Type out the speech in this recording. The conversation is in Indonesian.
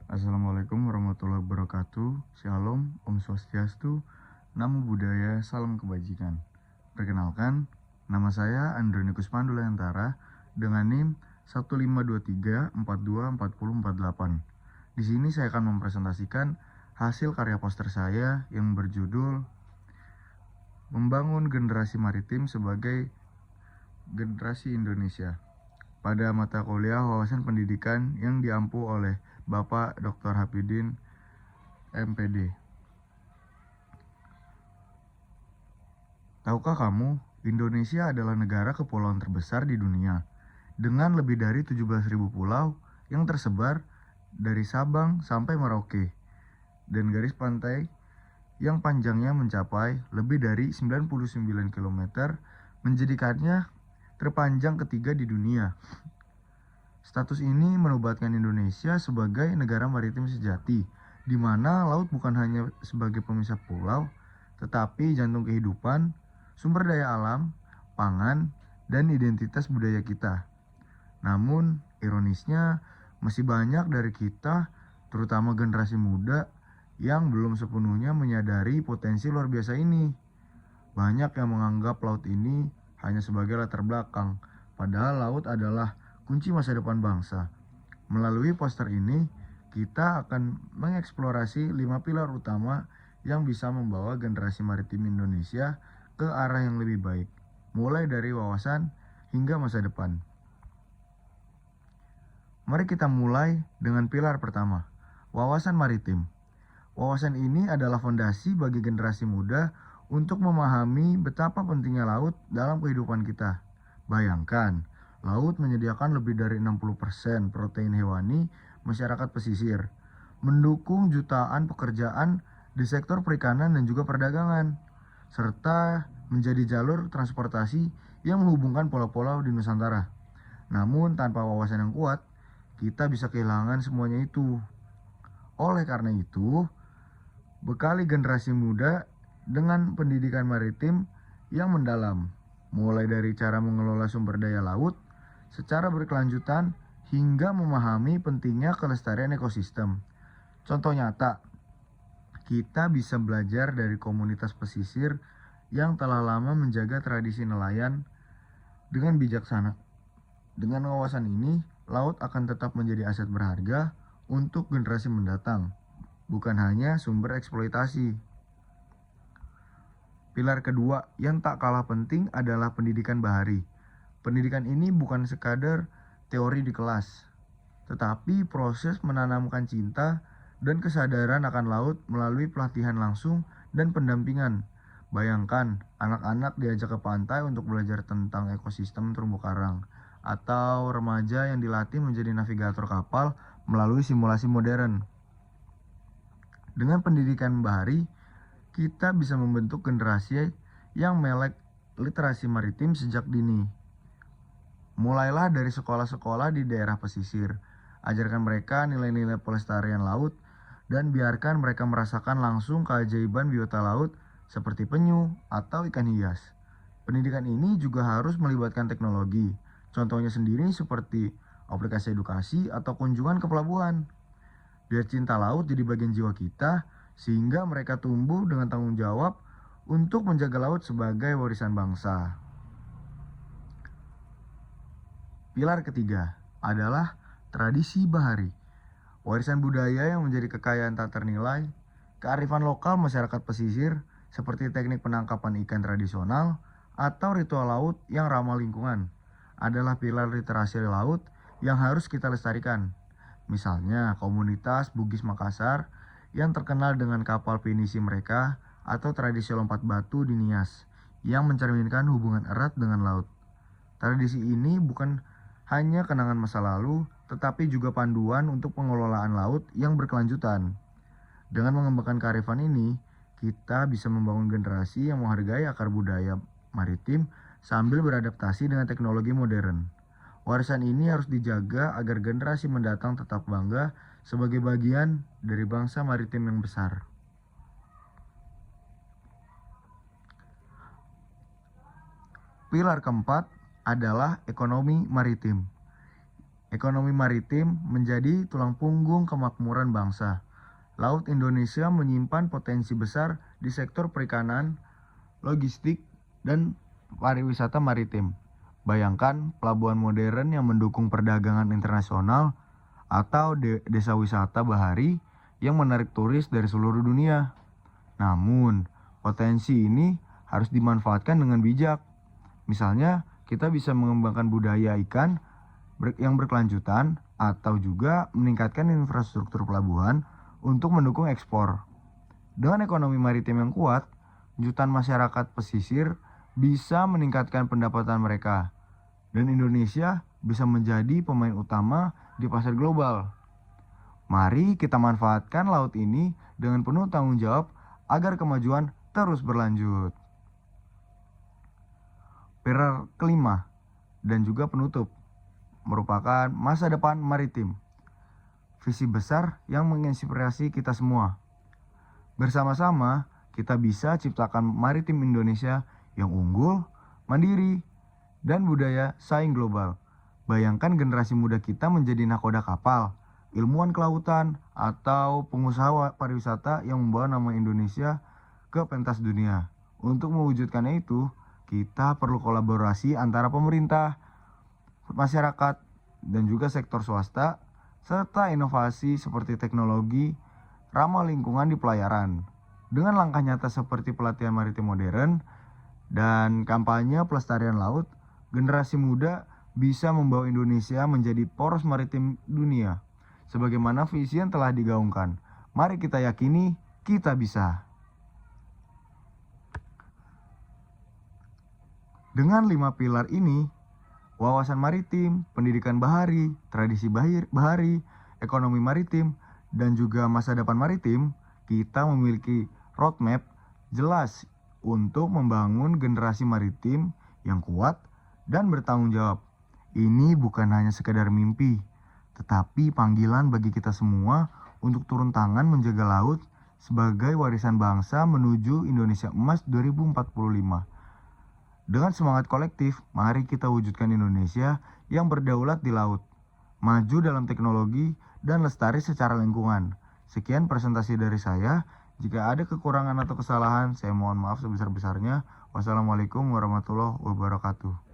Assalamualaikum warahmatullahi wabarakatuh. Shalom, Om Swastiastu, Namo Buddhaya, Salam Kebajikan. Perkenalkan, nama saya Andronikus Pandulayantara dengan NIM 1523424048. Di sini saya akan mempresentasikan hasil karya poster saya yang berjudul Membangun Generasi Maritim sebagai Generasi Indonesia pada mata kuliah wawasan pendidikan yang diampu oleh Bapak Dr. Hafidin MPD. Tahukah kamu, Indonesia adalah negara kepulauan terbesar di dunia dengan lebih dari 17.000 pulau yang tersebar dari Sabang sampai Merauke dan garis pantai yang panjangnya mencapai lebih dari 99 km menjadikannya terpanjang ketiga di dunia. Status ini menobatkan Indonesia sebagai negara maritim sejati, di mana laut bukan hanya sebagai pemisah pulau, tetapi jantung kehidupan, sumber daya alam, pangan, dan identitas budaya kita. Namun, ironisnya, masih banyak dari kita, terutama generasi muda, yang belum sepenuhnya menyadari potensi luar biasa ini. Banyak yang menganggap laut ini hanya sebagai latar belakang, padahal laut adalah kunci masa depan bangsa. Melalui poster ini, kita akan mengeksplorasi 5 pilar utama yang bisa membawa generasi maritim Indonesia ke arah yang lebih baik, mulai dari wawasan hingga masa depan. Mari kita mulai dengan pilar pertama, wawasan maritim. Wawasan ini adalah fondasi bagi generasi muda untuk memahami betapa pentingnya laut dalam kehidupan kita. Bayangkan, laut menyediakan lebih dari 60% protein hewani masyarakat pesisir, mendukung jutaan pekerjaan di sektor perikanan dan juga perdagangan, serta menjadi jalur transportasi yang menghubungkan pulau-pulau di Nusantara. Namun tanpa wawasan yang kuat, kita bisa kehilangan semuanya itu. Oleh karena itu, bekali generasi muda dengan pendidikan maritim yang mendalam, mulai dari cara mengelola sumber daya laut secara berkelanjutan hingga memahami pentingnya kelestarian ekosistem. Contoh nyata, kita bisa belajar dari komunitas pesisir yang telah lama menjaga tradisi nelayan dengan bijaksana. Dengan wawasan ini, laut akan tetap menjadi aset berharga untuk generasi mendatang, bukan hanya sumber eksploitasi. Pilar kedua yang tak kalah penting adalah pendidikan bahari. Pendidikan ini bukan sekadar teori di kelas, tetapi proses menanamkan cinta dan kesadaran akan laut melalui pelatihan langsung dan pendampingan. Bayangkan, anak-anak diajak ke pantai untuk belajar tentang ekosistem terumbu karang, atau remaja yang dilatih menjadi navigator kapal melalui simulasi modern. Dengan pendidikan bahari, kita bisa membentuk generasi yang melek literasi maritim sejak dini. Mulailah dari sekolah-sekolah di daerah pesisir. Ajarkan mereka nilai-nilai pelestarian laut dan biarkan mereka merasakan langsung keajaiban biota laut seperti penyu atau ikan hias. Pendidikan ini juga harus melibatkan teknologi. Contohnya sendiri seperti aplikasi edukasi atau kunjungan ke pelabuhan. Biar cinta laut jadi bagian jiwa kita, sehingga mereka tumbuh dengan tanggung jawab untuk menjaga laut sebagai warisan bangsa. Pilar ketiga adalah tradisi bahari. Warisan budaya yang menjadi kekayaan tak ternilai, kearifan lokal masyarakat pesisir seperti teknik penangkapan ikan tradisional atau ritual laut yang ramah lingkungan adalah pilar literasi laut yang harus kita lestarikan. Misalnya komunitas Bugis Makassar yang terkenal dengan kapal pinisi mereka atau tradisi lompat batu di Nias yang mencerminkan hubungan erat dengan laut. Tradisi ini bukan hanya kenangan masa lalu, tetapi juga panduan untuk pengelolaan laut yang berkelanjutan. Dengan mengembangkan kearifan ini, kita bisa membangun generasi yang menghargai akar budaya maritim sambil beradaptasi dengan teknologi modern. Warisan ini harus dijaga agar generasi mendatang tetap bangga sebagai bagian dari bangsa maritim yang besar. Pilar keempat adalah ekonomi maritim. Ekonomi maritim menjadi tulang punggung kemakmuran bangsa. Laut Indonesia menyimpan potensi besar di sektor perikanan, logistik, dan pariwisata maritim. Bayangkan pelabuhan modern yang mendukung perdagangan internasional atau desa wisata bahari yang menarik turis dari seluruh dunia. Namun, potensi ini harus dimanfaatkan dengan bijak. Misalnya, kita bisa mengembangkan budaya ikan yang berkelanjutan atau juga meningkatkan infrastruktur pelabuhan untuk mendukung ekspor. Dengan ekonomi maritim yang kuat, jutaan masyarakat pesisir bisa meningkatkan pendapatan mereka dan Indonesia bisa menjadi pemain utama di pasar global. Mari kita manfaatkan laut ini dengan penuh tanggung jawab agar kemajuan terus berlanjut. Pilar kelima dan juga penutup merupakan masa depan maritim. Visi besar yang menginspirasi kita semua. Bersama-sama, kita bisa ciptakan maritim Indonesia yang unggul, mandiri, dan budaya saing global. Bayangkan generasi muda kita menjadi nakoda kapal, ilmuwan kelautan, atau pengusaha pariwisata yang membawa nama Indonesia ke pentas dunia. Untuk mewujudkannya itu, kita perlu kolaborasi antara pemerintah, masyarakat, dan juga sektor swasta, serta inovasi seperti teknologi ramah lingkungan di pelayaran. Dengan langkah nyata seperti pelatihan maritim modern dan kampanye pelestarian laut, generasi muda bisa membawa Indonesia menjadi poros maritim dunia. Sebagaimana visi yang telah digaungkan, mari kita yakini kita bisa. Dengan 5 pilar ini, wawasan maritim, pendidikan bahari, tradisi bahari, ekonomi maritim, dan juga masa depan maritim, kita memiliki roadmap jelas untuk membangun generasi maritim yang kuat dan bertanggung jawab. Ini bukan hanya sekedar mimpi, tetapi panggilan bagi kita semua untuk turun tangan menjaga laut sebagai warisan bangsa menuju Indonesia Emas 2045. Dengan semangat kolektif, mari kita wujudkan Indonesia yang berdaulat di laut, maju dalam teknologi, dan lestari secara lingkungan. Sekian presentasi dari saya. Jika ada kekurangan atau kesalahan, saya mohon maaf sebesar-besarnya. Wassalamualaikum warahmatullahi wabarakatuh.